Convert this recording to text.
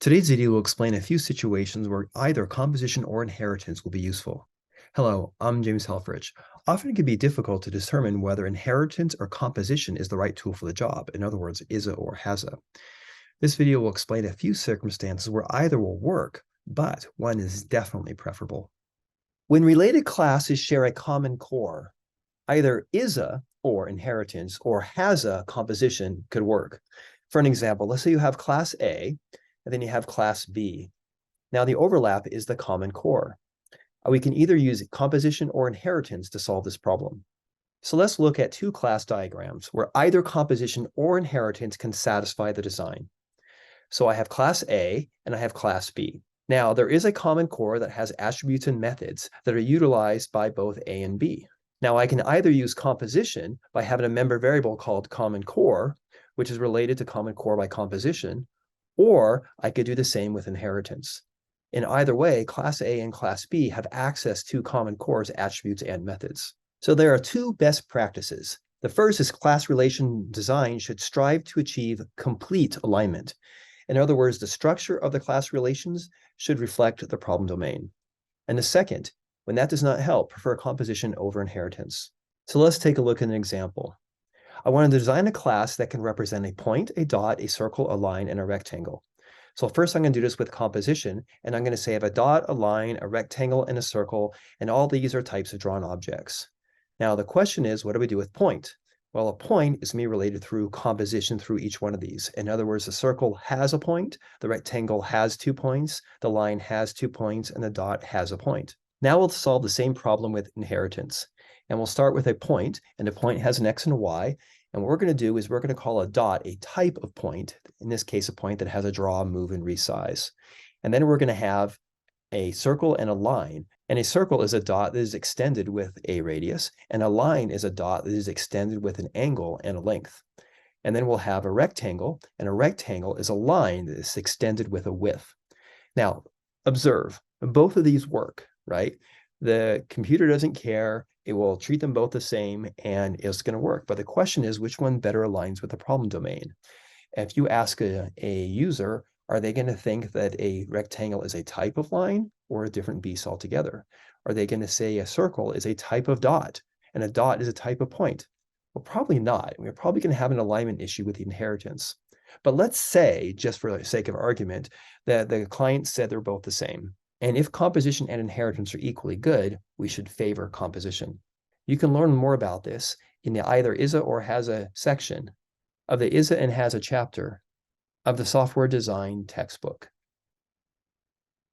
Today's video will explain a few situations where either composition or inheritance will be useful. Hello, I'm James Helfrich. Often it can be difficult to determine whether inheritance or composition is the right tool for the job. In other words, is it or has it. This video will explain a few circumstances where either will work, but one is definitely preferable. When related classes share a common core, either is a or inheritance or has a composition could work. For an example, let's say you have class A and then you have class B. Now the overlap is the common core. We can either use composition or inheritance to solve this problem. So let's look at two class diagrams where either composition or inheritance can satisfy the design. So I have class A and I have class B. Now there is a common core that has attributes and methods that are utilized by both A and B. Now I can either use composition by having a member variable called common core, which is related to common core by composition, or I could do the same with inheritance. In either way, class A and class B have access to common core's attributes and methods. So there are two best practices. The first is class relation design should strive to achieve complete alignment. In other words, the structure of the class relations should reflect the problem domain. And the second, when that does not help, prefer composition over inheritance. So let's take a look at an example. I want to design a class that can represent a point, a dot, a circle, a line, and a rectangle. So first I'm going to do this with composition, and I'm going to say I have a dot, a line, a rectangle, and a circle, and all these are types of drawn objects. Now the question is, what do we do with point? Well, a point is going to be related through composition through each one of these. In other words, the circle has a point, the rectangle has 2 points, the line has 2 points, and the dot has a point. Now we'll solve the same problem with inheritance. And we'll start with a point, and a point has an x and a y. And what we're going to do is we're going to call a dot a type of point, in this case, a point that has a draw, move, and resize. And then we're going to have a circle and a line. And a circle is a dot that is extended with a radius, and a line is a dot that is extended with an angle and a length. And then we'll have a rectangle, and a rectangle is a line that is extended with a width. Now, observe, both of these work, right? The computer doesn't care. It will treat them both the same and it's going to work. But the question is, which one better aligns with the problem domain? If you ask a user, are they going to think that a rectangle is a type of line or a different beast altogether? Are they going to say a circle is a type of dot and a dot is a type of point? Well, probably not. We're probably going to have an alignment issue with the inheritance. But let's say, just for the sake of argument, that the client said they're both the same. And if composition and inheritance are equally good, we should favor composition. You can learn more about this in the either is a or has a section of the is a and has a chapter of the software design textbook.